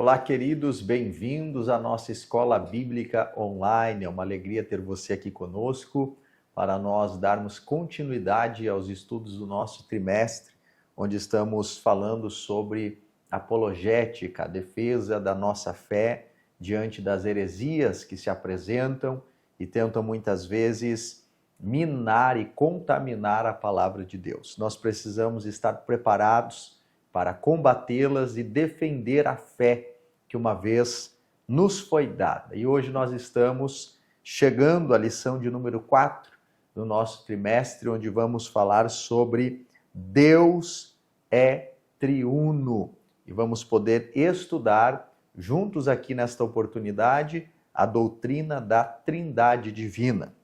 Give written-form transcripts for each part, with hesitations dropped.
Olá, queridos, bem-vindos à nossa Escola Bíblica Online. É uma alegria ter você aqui conosco para nós darmos continuidade aos estudos do nosso trimestre, onde estamos falando sobre apologética, a defesa da nossa fé diante das heresias que se apresentam e tentam muitas vezes minar e contaminar a palavra de Deus. Nós precisamos estar preparados para combatê-las e defender a fé que uma vez nos foi dada. E hoje nós estamos chegando à lição de número 4 do nosso trimestre, onde vamos falar sobre Deus é triuno. E vamos poder estudar juntos aqui nesta oportunidade a doutrina da Trindade Divina.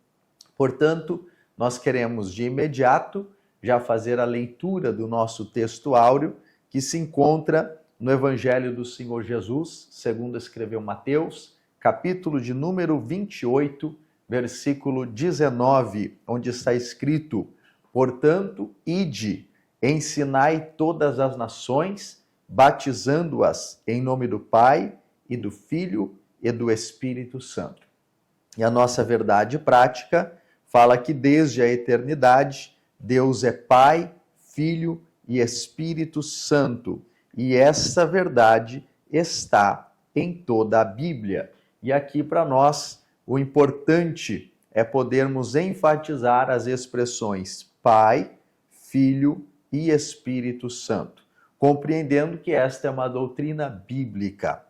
Portanto, nós queremos de imediato já fazer a leitura do nosso texto áureo, que se encontra no Evangelho do Senhor Jesus, segundo escreveu Mateus, capítulo de número 28, versículo 19, onde está escrito: portanto, ide, ensinai todas as nações, batizando-as em nome do Pai e do Filho e do Espírito Santo. E a nossa verdade prática fala que desde a eternidade, Deus é Pai, Filho e Espírito Santo. E essa verdade está em toda a Bíblia. E aqui para nós, o importante é podermos enfatizar as expressões Pai, Filho e Espírito Santo, compreendendo que esta é uma doutrina bíblica.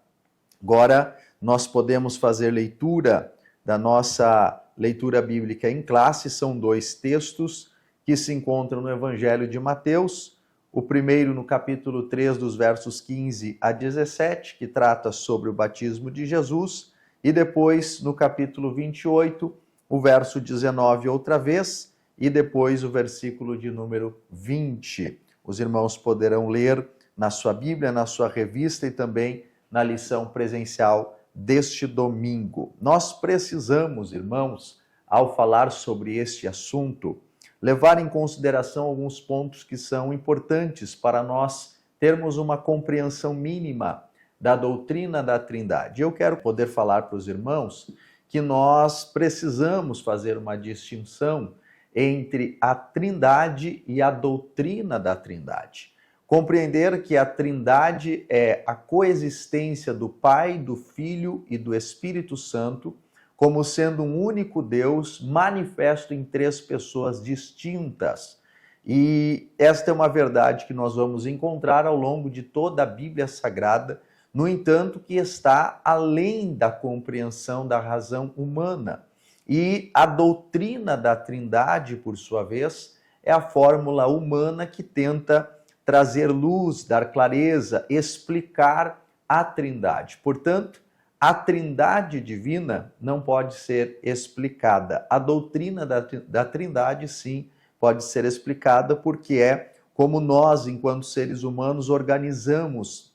Agora, nós podemos fazer leitura da nossa leitura bíblica em classe. São dois textos que se encontram no Evangelho de Mateus. O primeiro no capítulo 3, dos versos 15 a 17, que trata sobre o batismo de Jesus, e depois no capítulo 28, o verso 19 outra vez, e depois o versículo de número 20. Os irmãos poderão ler na sua Bíblia, na sua revista e também na lição presencial deste domingo. Nós precisamos, irmãos, ao falar sobre este assunto, levar em consideração alguns pontos que são importantes para nós termos uma compreensão mínima da doutrina da Trindade. Eu quero poder falar para os irmãos que nós precisamos fazer uma distinção entre a Trindade e a doutrina da Trindade. Compreender que a Trindade é a coexistência do Pai, do Filho e do Espírito Santo, como sendo um único Deus manifesto em três pessoas distintas. E esta é uma verdade que nós vamos encontrar ao longo de toda a Bíblia Sagrada, no entanto, que está além da compreensão da razão humana. E a doutrina da Trindade, por sua vez, é a fórmula humana que tenta trazer luz, dar clareza, explicar a Trindade. Portanto, a Trindade divina não pode ser explicada. A doutrina da Trindade, sim, pode ser explicada, porque é como nós, enquanto seres humanos, organizamos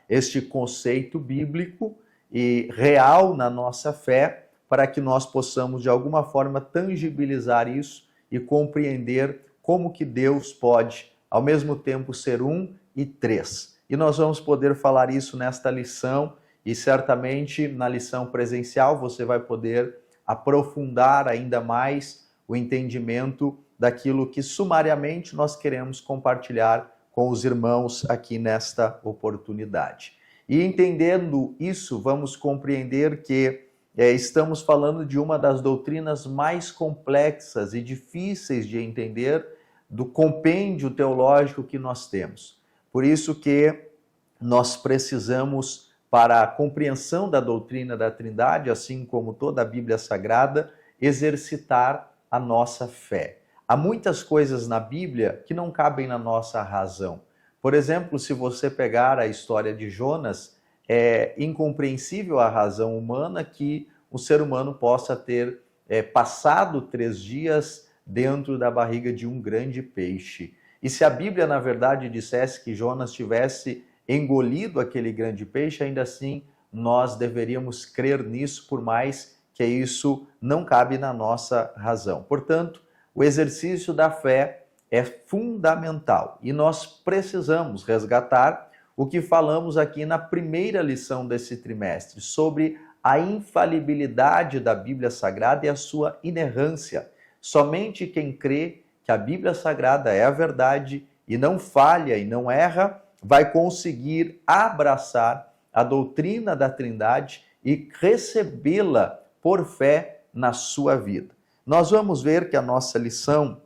este conceito bíblico e real na nossa fé, para que nós possamos, de alguma forma, tangibilizar isso e compreender como que Deus pode, ao mesmo tempo, ser um e três. E nós vamos poder falar isso nesta lição. E certamente na lição presencial você vai poder aprofundar ainda mais o entendimento daquilo que sumariamente nós queremos compartilhar com os irmãos aqui nesta oportunidade. E entendendo isso, vamos compreender que estamos falando de uma das doutrinas mais complexas e difíceis de entender do compêndio teológico que nós temos. Por isso que nós precisamos, para a compreensão da doutrina da Trindade, assim como toda a Bíblia Sagrada, exercitar a nossa fé. Há muitas coisas na Bíblia que não cabem na nossa razão. Por exemplo, se você pegar a história de Jonas, é incompreensível a razão humana que o ser humano possa ter passado 3 dias dentro da barriga de um grande peixe. E se a Bíblia, na verdade, dissesse que Jonas tivesse engolido aquele grande peixe, ainda assim nós deveríamos crer nisso, por mais que isso não cabe na nossa razão. Portanto, o exercício da fé é fundamental e nós precisamos resgatar o que falamos aqui na primeira lição desse trimestre, sobre a infalibilidade da Bíblia Sagrada e a sua inerrância. Somente quem crê que a Bíblia Sagrada é a verdade e não falha e não erra, vai conseguir abraçar a doutrina da Trindade e recebê-la por fé na sua vida. Nós vamos ver que a nossa lição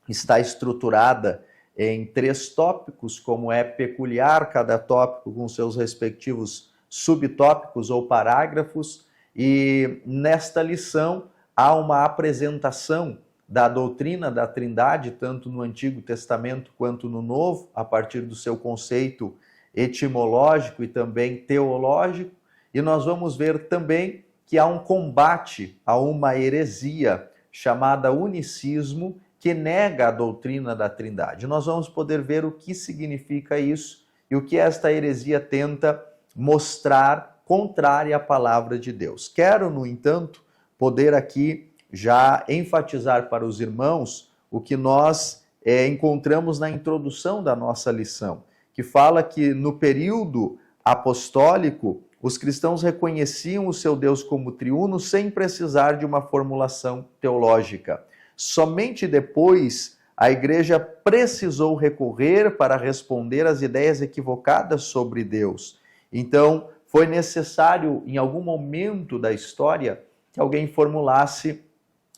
está estruturada em 3 tópicos, como é peculiar cada tópico com seus respectivos subtópicos ou parágrafos, e nesta lição há uma apresentação da doutrina da Trindade, tanto no Antigo Testamento quanto no Novo, a partir do seu conceito etimológico e também teológico, e nós vamos ver também que há um combate a uma heresia chamada unicismo, que nega a doutrina da Trindade. Nós vamos poder ver o que significa isso e o que esta heresia tenta mostrar contrária à palavra de Deus. Quero, no entanto, poder aqui já enfatizar para os irmãos o que nós encontramos na introdução da nossa lição, que fala que no período apostólico os cristãos reconheciam o seu Deus como triuno sem precisar de uma formulação teológica. Somente depois a igreja precisou recorrer para responder às ideias equivocadas sobre Deus. Então, foi necessário, em algum momento da história, que alguém formulasse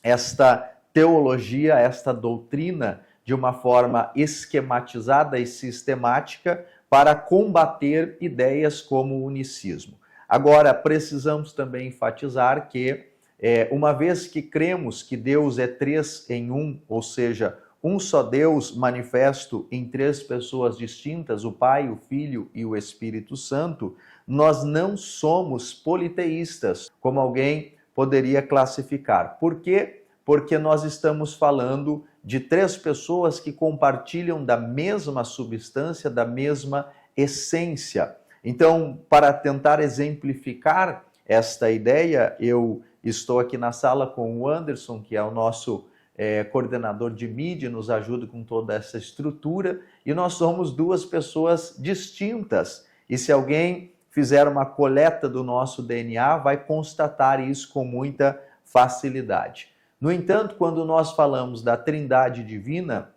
esta teologia, esta doutrina, de uma forma esquematizada e sistemática para combater ideias como o unicismo. Agora, precisamos também enfatizar que uma vez que cremos que Deus é 3 em 1, ou seja, um só Deus manifesto em 3 pessoas distintas, o Pai, o Filho e o Espírito Santo, nós não somos politeístas, como alguém poderia classificar. Por quê? Porque nós estamos falando de 3 pessoas que compartilham da mesma substância, da mesma essência. Então, para tentar exemplificar esta ideia, eu estou aqui na sala com o Anderson, que é o nosso coordenador de mídia, nos ajuda com toda essa estrutura, e nós somos 2 pessoas distintas. E se alguém fizer uma coleta do nosso DNA, vai constatar isso com muita facilidade. No entanto, quando nós falamos da Trindade divina,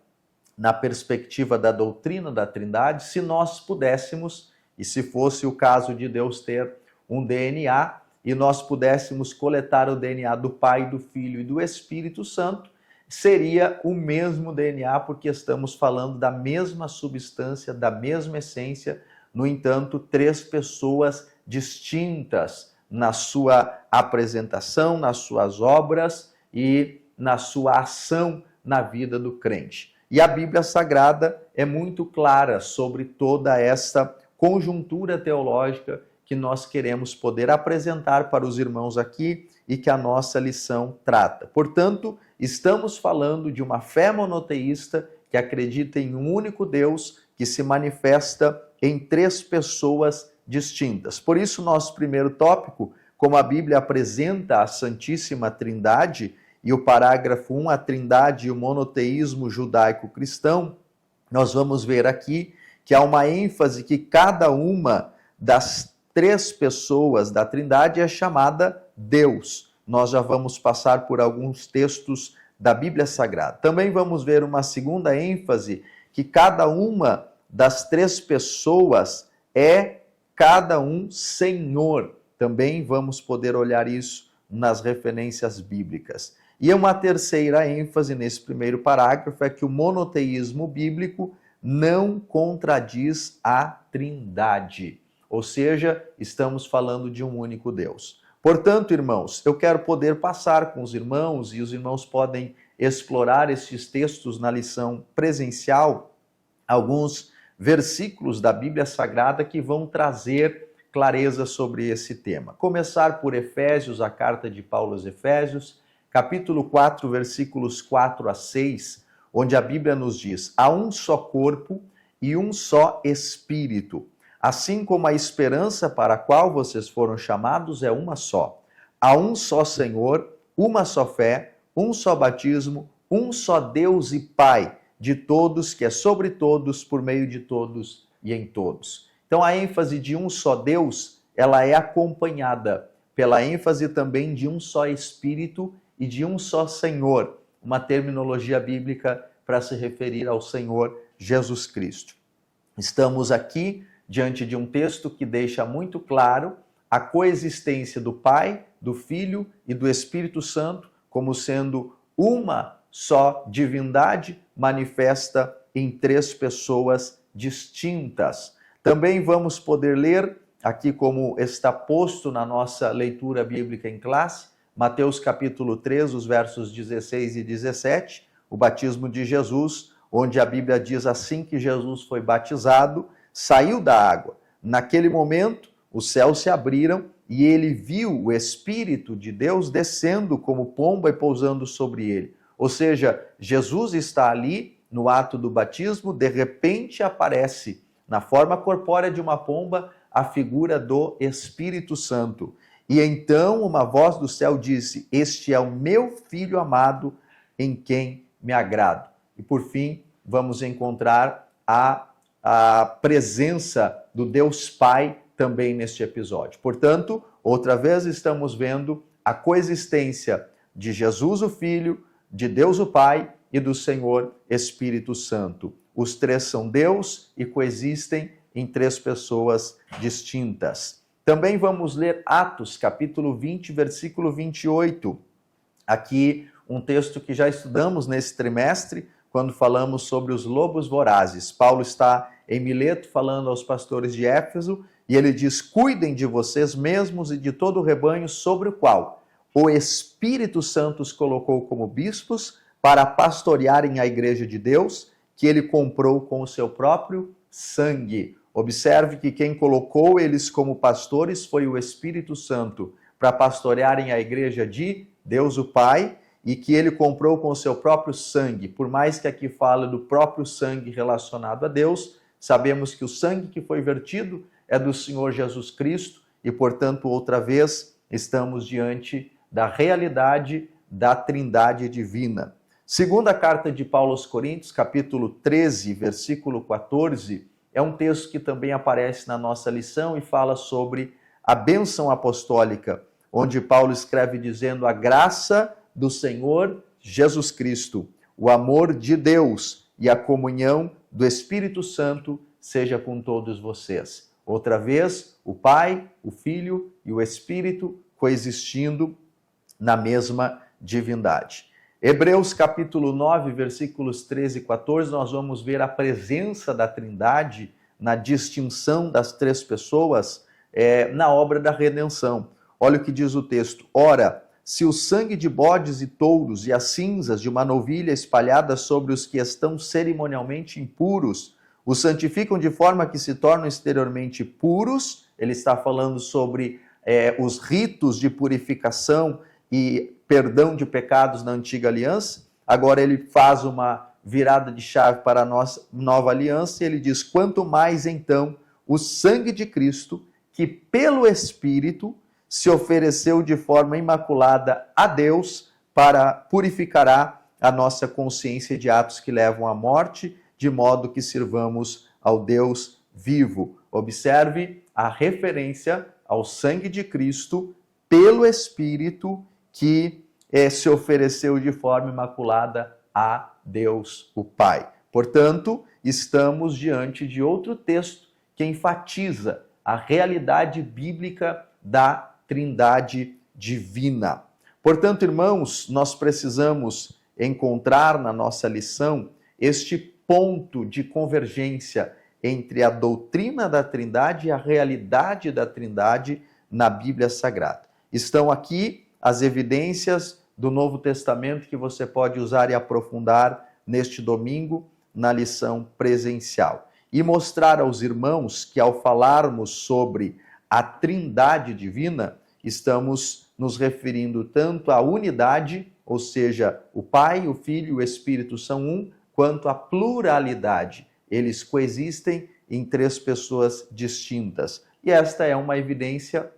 na perspectiva da doutrina da Trindade, se nós pudéssemos, e se fosse o caso de Deus ter um DNA, e nós pudéssemos coletar o DNA do Pai, do Filho e do Espírito Santo, seria o mesmo DNA, porque estamos falando da mesma substância, da mesma essência, no entanto, 3 pessoas distintas na sua apresentação, nas suas obras e na sua ação na vida do crente. E a Bíblia Sagrada é muito clara sobre toda essa conjuntura teológica que nós queremos poder apresentar para os irmãos aqui e que a nossa lição trata. Portanto, estamos falando de uma fé monoteísta que acredita em um único Deus que se manifesta em 3 pessoas distintas. Por isso, nosso primeiro tópico, como a Bíblia apresenta a Santíssima Trindade, e o parágrafo 1, a Trindade e o monoteísmo judaico-cristão, nós vamos ver aqui que há uma ênfase que cada uma das 3 pessoas da Trindade é chamada Deus. Nós já vamos passar por alguns textos da Bíblia Sagrada. Também vamos ver uma segunda ênfase, que cada uma das 3 pessoas é cada um Senhor. Também vamos poder olhar isso nas referências bíblicas. E uma terceira ênfase nesse primeiro parágrafo é que o monoteísmo bíblico não contradiz a Trindade. Ou seja, estamos falando de um único Deus. Portanto, irmãos, eu quero poder passar com os irmãos, e os irmãos podem explorar esses textos na lição presencial, alguns versículos da Bíblia Sagrada que vão trazer clareza sobre esse tema. Começar por Efésios, a carta de Paulo aos Efésios, capítulo 4, versículos 4 a 6, onde a Bíblia nos diz: há um só corpo e um só Espírito, assim como a esperança para a qual vocês foram chamados é uma só. Há um só Senhor, uma só fé, um só batismo, um só Deus e Pai de todos, que é sobre todos, por meio de todos e em todos. Então a ênfase de um só Deus, ela é acompanhada pela ênfase também de um só Espírito e de um só Senhor, uma terminologia bíblica para se referir ao Senhor Jesus Cristo. Estamos aqui diante de um texto que deixa muito claro a coexistência do Pai, do Filho e do Espírito Santo como sendo uma só divindade manifesta em três pessoas distintas. Também vamos poder ler, aqui como está posto na nossa leitura bíblica em classe, Mateus capítulo 3, os versos 16 e 17, o batismo de Jesus, onde a Bíblia diz assim que Jesus foi batizado, saiu da água. Naquele momento, os céus se abriram e ele viu o Espírito de Deus descendo como pomba e pousando sobre ele. Ou seja, Jesus está ali no ato do batismo, de repente aparece na forma corpórea de uma pomba a figura do Espírito Santo. E então uma voz do céu disse: "Este é o meu Filho amado, em quem me agrado." E por fim, vamos encontrar a presença do Deus Pai também neste episódio. Portanto, outra vez estamos vendo a coexistência de Jesus o Filho, de Deus o Pai e do Senhor Espírito Santo. Os três são Deus e coexistem em três pessoas distintas. Também vamos ler Atos, capítulo 20, versículo 28. Aqui um texto que já estudamos nesse trimestre, quando falamos sobre os lobos vorazes. Paulo está em Mileto falando aos pastores de Éfeso e ele diz: "Cuidem de vocês mesmos e de todo o rebanho sobre o qual o Espírito Santo os colocou como bispos para pastorearem a igreja de Deus, que ele comprou com o seu próprio sangue." Observe que quem colocou eles como pastores foi o Espírito Santo para pastorearem a igreja de Deus o Pai, e que ele comprou com o seu próprio sangue. Por mais que aqui fale do próprio sangue relacionado a Deus, sabemos que o sangue que foi vertido é do Senhor Jesus Cristo e, portanto, outra vez, estamos diante da realidade da Trindade divina. Segunda carta de Paulo aos Coríntios, capítulo 13, versículo 14, é um texto que também aparece na nossa lição e fala sobre a bênção apostólica, onde Paulo escreve dizendo: "A graça do Senhor Jesus Cristo, o amor de Deus e a comunhão do Espírito Santo seja com todos vocês." Outra vez, o Pai, o Filho e o Espírito coexistindo na mesma divindade. Hebreus capítulo 9, versículos 13 e 14, nós vamos ver a presença da Trindade na distinção das três pessoas na obra da redenção. Olha o que diz o texto: "Ora, se o sangue de bodes e touros e as cinzas de uma novilha espalhadas sobre os que estão cerimonialmente impuros os santificam de forma que se tornam exteriormente puros", ele está falando sobre os ritos de purificação e perdão de pecados na antiga aliança. Agora ele faz uma virada de chave para a nossa nova aliança e ele diz: "Quanto mais então o sangue de Cristo, que pelo Espírito se ofereceu de forma imaculada a Deus, purificará a nossa consciência de atos que levam à morte, de modo que sirvamos ao Deus vivo." Observe a referência ao sangue de Cristo pelo Espírito que se ofereceu de forma imaculada a Deus o Pai. Portanto, estamos diante de outro texto que enfatiza a realidade bíblica da Trindade divina. Portanto, irmãos, nós precisamos encontrar na nossa lição este ponto de convergência entre a doutrina da Trindade e a realidade da Trindade na Bíblia Sagrada. Estão aqui as evidências do Novo Testamento que você pode usar e aprofundar neste domingo na lição presencial. E mostrar aos irmãos que, ao falarmos sobre a Trindade divina, estamos nos referindo tanto à unidade, ou seja, o Pai, o Filho e o Espírito são um, quanto à pluralidade. Eles coexistem em três pessoas distintas. E esta é uma evidência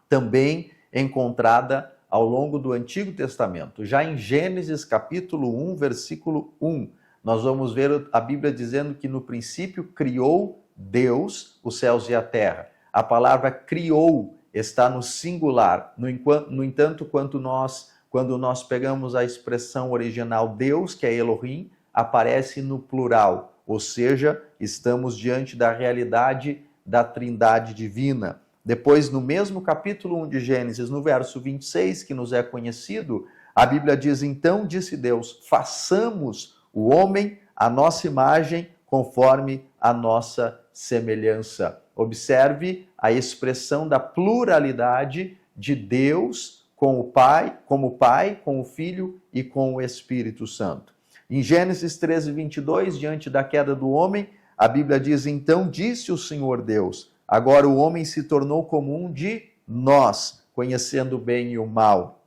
também encontrada ao longo do Antigo Testamento. Já em Gênesis capítulo 1, versículo 1, nós vamos ver a Bíblia dizendo que no princípio criou Deus, os céus e a terra. A palavra criou está no singular. No entanto, quando nós pegamos a expressão original Deus, que é Elohim, aparece no plural, ou seja, estamos diante da realidade da Trindade divina. Depois, no mesmo capítulo 1 de Gênesis, no verso 26, que nos é conhecido, a Bíblia diz: então disse Deus, façamos o homem à nossa imagem, conforme a nossa semelhança. Observe a expressão da pluralidade de Deus com o Pai, com o Filho e com o Espírito Santo. Em Gênesis 13, 22, diante da queda do homem, a Bíblia diz: então disse o Senhor Deus, agora o homem se tornou como um de nós, conhecendo o bem e o mal.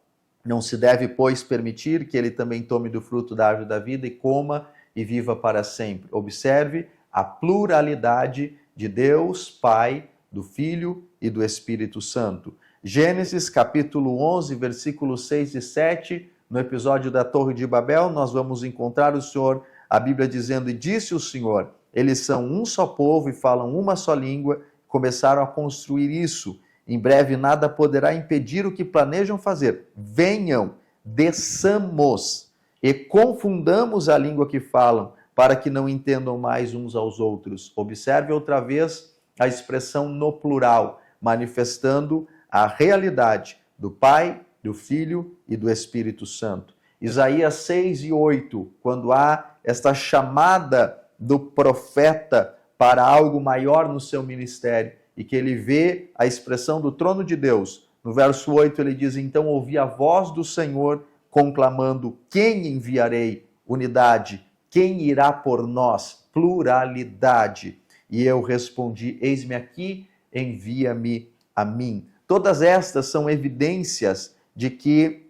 Não se deve, pois, permitir que ele também tome do fruto da árvore da vida e coma e viva para sempre. Observe a pluralidade de Deus, Pai, do Filho e do Espírito Santo. Gênesis capítulo 11, versículos 6 e 7, no episódio da Torre de Babel, nós vamos encontrar o Senhor, a Bíblia dizendo: e disse o Senhor, eles são um só povo e falam uma só língua, começaram a construir isso. Em breve nada poderá impedir o que planejam fazer. Venham, desçamos e confundamos a língua que falam, para que não entendam mais uns aos outros. Observe outra vez a expressão no plural, manifestando a realidade do Pai, do Filho e do Espírito Santo. Isaías 6 e 8, quando há esta chamada do profeta para algo maior no seu ministério, e que ele vê a expressão do trono de Deus. No verso 8 ele diz: então ouvi a voz do Senhor conclamando: quem enviarei? Unidade. Quem irá por nós? Pluralidade. E eu respondi: eis-me aqui, envia-me a mim. Todas estas são evidências de que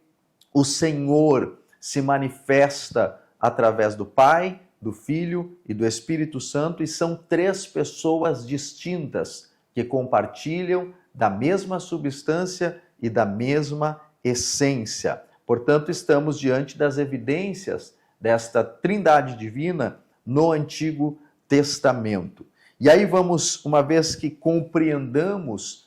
o Senhor se manifesta através do Pai, do Filho e do Espírito Santo, e são três pessoas distintas que compartilham da mesma substância e da mesma essência. Portanto, estamos diante das evidências desta Trindade divina no Antigo Testamento. E aí vamos, uma vez que compreendamos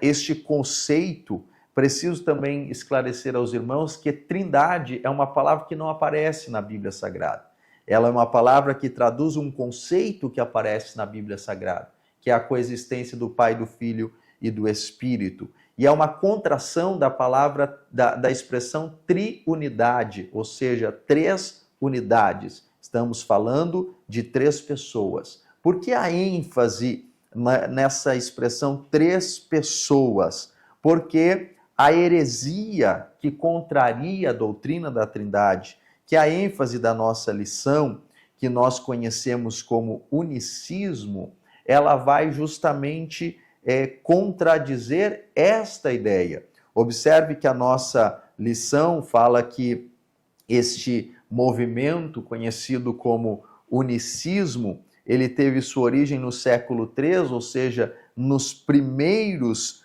este conceito, preciso também esclarecer aos irmãos que Trindade é uma palavra que não aparece na Bíblia Sagrada. Ela é uma palavra que traduz um conceito que aparece na Bíblia Sagrada, que é a coexistência do Pai, do Filho e do Espírito. E é uma contração da palavra, da expressão triunidade, ou seja, três unidades. Estamos falando de três pessoas. Por que a ênfase nessa expressão três pessoas? Porque a heresia que contraria a doutrina da Trindade, que é a ênfase da nossa lição, que nós conhecemos como unicismo, ela vai justamente contradizer esta ideia. Observe que a nossa lição fala que este movimento conhecido como unicismo, ele teve sua origem no século III, ou seja, nos primeiros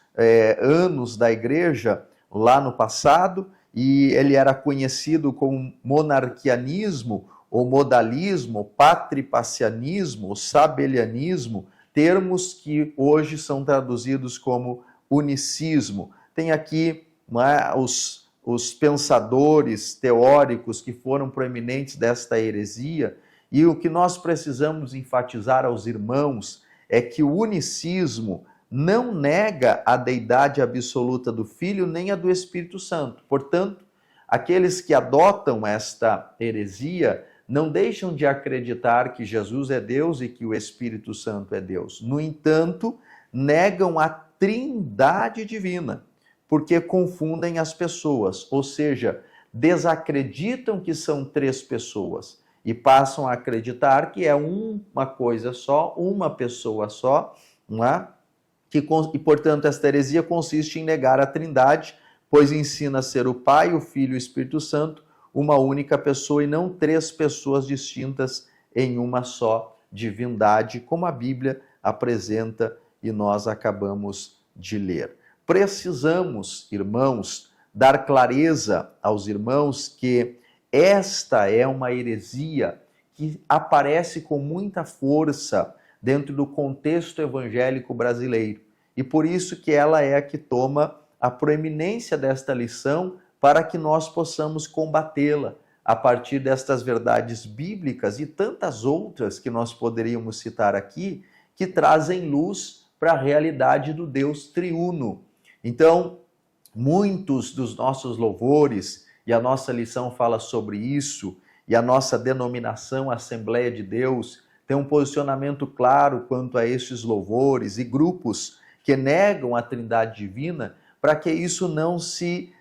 anos da igreja, lá no passado, e ele era conhecido como monarquianismo, ou modalismo, patripacianismo, ou sabelianismo, termos que hoje são traduzidos como unicismo. Tem aqui os pensadores teóricos que foram proeminentes desta heresia, e o que nós precisamos enfatizar aos irmãos é que o unicismo não nega a deidade absoluta do Filho nem a do Espírito Santo. Portanto, aqueles que adotam esta heresia não deixam de acreditar que Jesus é Deus e que o Espírito Santo é Deus. No entanto, negam a Trindade divina, porque confundem as pessoas, ou seja, desacreditam que são três pessoas e passam a acreditar que é uma coisa só, uma pessoa só, não é? E, portanto, esta heresia consiste em negar a Trindade, pois ensina a ser o Pai, o Filho e o Espírito Santo, uma única pessoa e não três pessoas distintas em uma só divindade, como a Bíblia apresenta e nós acabamos de ler. Precisamos, irmãos, dar clareza aos irmãos que esta é uma heresia que aparece com muita força dentro do contexto evangélico brasileiro. E por isso que ela é a que toma a proeminência desta lição para que nós possamos combatê-la a partir destas verdades bíblicas e tantas outras que nós poderíamos citar aqui, que trazem luz para a realidade do Deus triuno. Então, muitos dos nossos louvores, e a nossa lição fala sobre isso, e a nossa denominação Assembleia de Deus tem um posicionamento claro quanto a estes louvores e grupos que negam a Trindade Divina, para que isso não se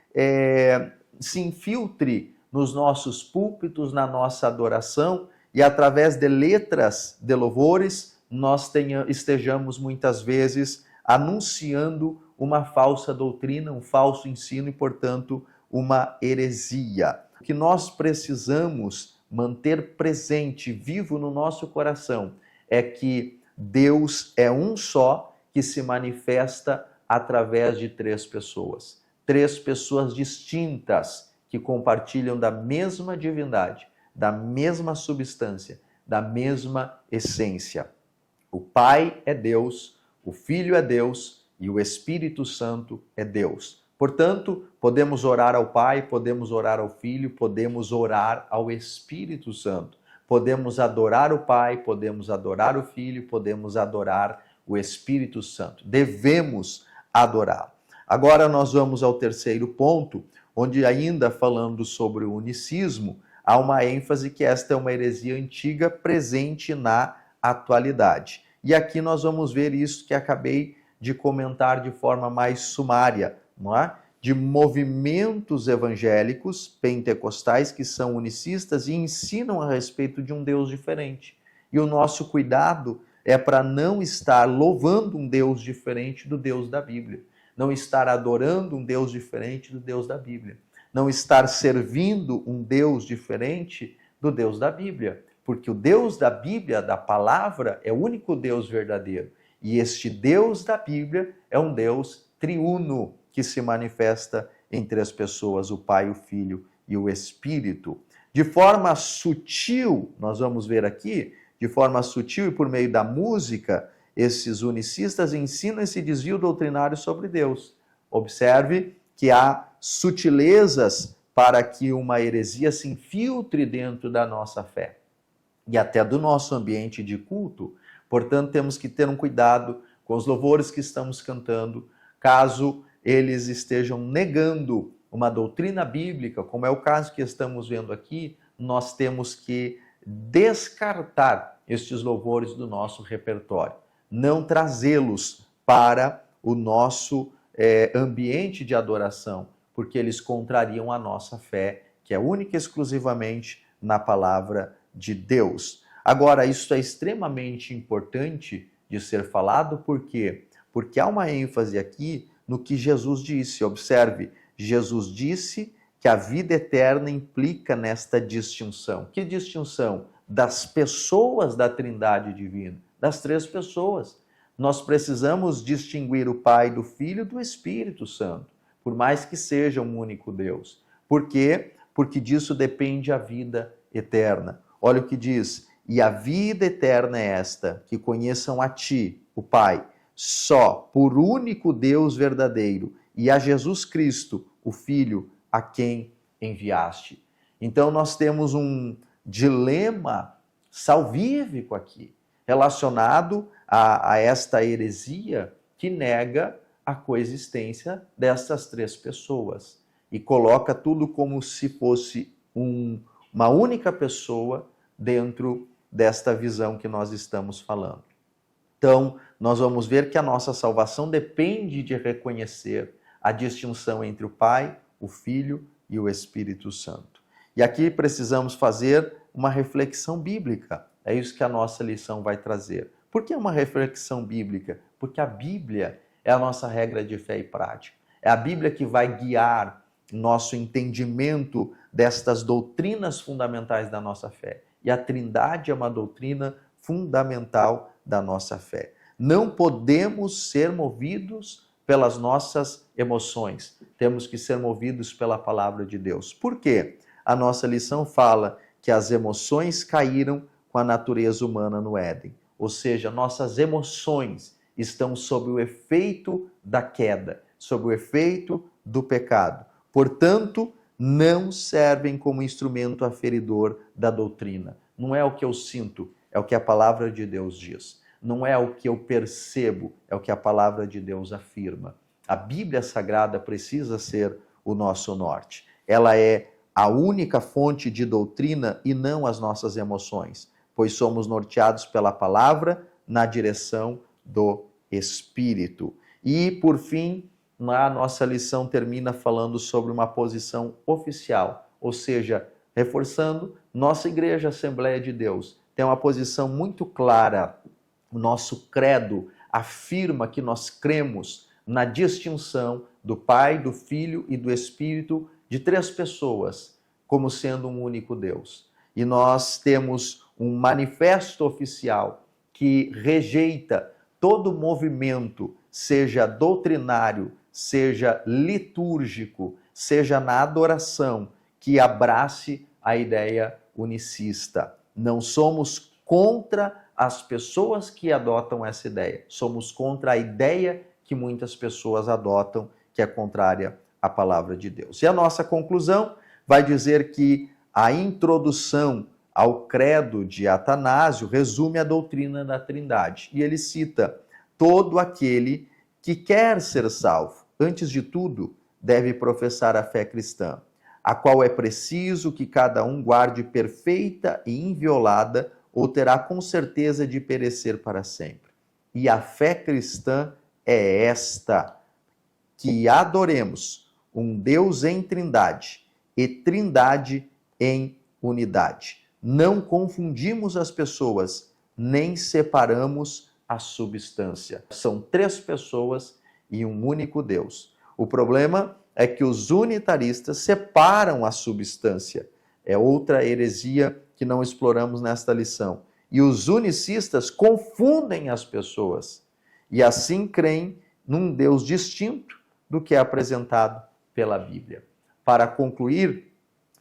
infiltre nos nossos púlpitos, na nossa adoração, e através de letras de louvores, nós estejamos muitas vezes anunciando uma falsa doutrina, um falso ensino e, portanto, uma heresia. O que nós precisamos manter presente, vivo no nosso coração, é que Deus é um só que se manifesta através de três pessoas distintas, que compartilham da mesma divindade, da mesma substância, da mesma essência. O Pai é Deus, o Filho é Deus e o Espírito Santo é Deus. Portanto, podemos orar ao Pai, podemos orar ao Filho, podemos orar ao Espírito Santo. Podemos adorar o Pai, podemos adorar o Filho, podemos adorar o Espírito Santo. Devemos adorar. Agora nós vamos ao terceiro ponto, onde ainda falando sobre o unicismo, há uma ênfase que esta é uma heresia antiga presente na atualidade. E aqui nós vamos ver isso que acabei de comentar de forma mais sumária, não é? De movimentos evangélicos pentecostais que são unicistas e ensinam a respeito de um Deus diferente. E o nosso cuidado é para não estar louvando um Deus diferente do Deus da Bíblia. Não estar adorando um Deus diferente do Deus da Bíblia. Não estar servindo um Deus diferente do Deus da Bíblia. Porque o Deus da Bíblia, da palavra, é o único Deus verdadeiro. E este Deus da Bíblia é um Deus triuno, que se manifesta entre as pessoas, o Pai, o Filho e o Espírito. De forma sutil, nós vamos ver aqui, de forma sutil e por meio da música, esses unicistas ensinam esse desvio doutrinário sobre Deus. Observe que há sutilezas para que uma heresia se infiltre dentro da nossa fé e até do nosso ambiente de culto. Portanto, temos que ter um cuidado com os louvores que estamos cantando, caso eles estejam negando uma doutrina bíblica, como é o caso que estamos vendo aqui, nós temos que descartar estes louvores do nosso repertório. Não trazê-los para o nosso ambiente de adoração, porque eles contrariam a nossa fé, que é única e exclusivamente na palavra de Deus. Agora, isso é extremamente importante de ser falado, por quê? Porque há uma ênfase aqui no que Jesus disse. Observe, Jesus disse que a vida eterna implica nesta distinção. Que distinção? Das pessoas da Trindade Divina, das três pessoas. Nós precisamos distinguir o Pai do Filho do Espírito Santo, por mais que seja um único Deus. Por quê? Porque disso depende a vida eterna. Olha o que diz: e a vida eterna é esta, que conheçam a Ti, o Pai, só por único Deus verdadeiro, e a Jesus Cristo, o Filho, a quem enviaste. Então nós temos um dilema salvífico aqui, relacionado a esta heresia que nega a coexistência dessas três pessoas e coloca tudo como se fosse uma única pessoa dentro desta visão que nós estamos falando. Então, nós vamos ver que a nossa salvação depende de reconhecer a distinção entre o Pai, o Filho e o Espírito Santo. E aqui precisamos fazer uma reflexão bíblica. É isso que a nossa lição vai trazer. Por que uma reflexão bíblica? Porque a Bíblia é a nossa regra de fé e prática. É a Bíblia que vai guiar nosso entendimento destas doutrinas fundamentais da nossa fé. E a Trindade é uma doutrina fundamental da nossa fé. Não podemos ser movidos pelas nossas emoções. Temos que ser movidos pela palavra de Deus. Por quê? A nossa lição fala que as emoções caíram com a natureza humana no Éden. ou seja, nossas emoções estão sob o efeito da queda, sob o efeito do pecado. Portanto, não servem como instrumento aferidor da doutrina. Não é o que eu sinto, é o que a palavra de Deus diz. Não é o que eu percebo, é o que a palavra de Deus afirma. A Bíblia Sagrada precisa ser o nosso norte. Ela é a única fonte de doutrina e não as nossas emoções, pois somos norteados pela palavra na direção do Espírito. E, por fim, a nossa lição termina falando sobre uma posição oficial, ou seja, reforçando, nossa Igreja Assembleia de Deus tem uma posição muito clara. O nosso credo afirma que nós cremos na distinção do Pai, do Filho e do Espírito, de três pessoas, como sendo um único Deus. E nós temos um manifesto oficial que rejeita todo movimento, seja doutrinário, seja litúrgico, seja na adoração, que abrace a ideia unicista. Não somos contra as pessoas que adotam essa ideia, somos contra a ideia que muitas pessoas adotam, que é contrária à palavra de Deus. E a nossa conclusão vai dizer que a introdução ao credo de Atanásio resume a doutrina da Trindade. E ele cita: todo aquele que quer ser salvo, antes de tudo, deve professar a fé cristã, a qual é preciso que cada um guarde perfeita e inviolada, ou terá com certeza de perecer para sempre. E a fé cristã é esta: que adoremos um Deus em trindade e trindade em unidade. Não confundimos as pessoas, nem separamos a substância. São três pessoas e um único Deus. O problema é que os unitaristas separam a substância. É outra heresia que não exploramos nesta lição. E os unicistas confundem as pessoas e assim creem num Deus distinto do que é apresentado pela Bíblia. Para concluir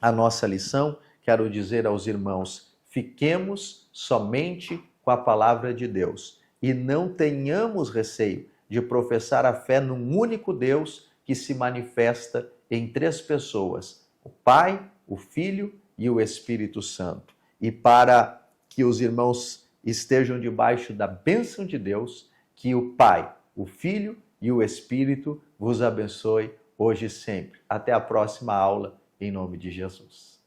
a nossa lição, quero dizer aos irmãos: fiquemos somente com a palavra de Deus e não tenhamos receio de professar a fé num único Deus que se manifesta em três pessoas: o Pai, o Filho e o Espírito Santo. E para que os irmãos estejam debaixo da bênção de Deus, que o Pai, o Filho e o Espírito vos abençoe hoje e sempre. Até a próxima aula, em nome de Jesus.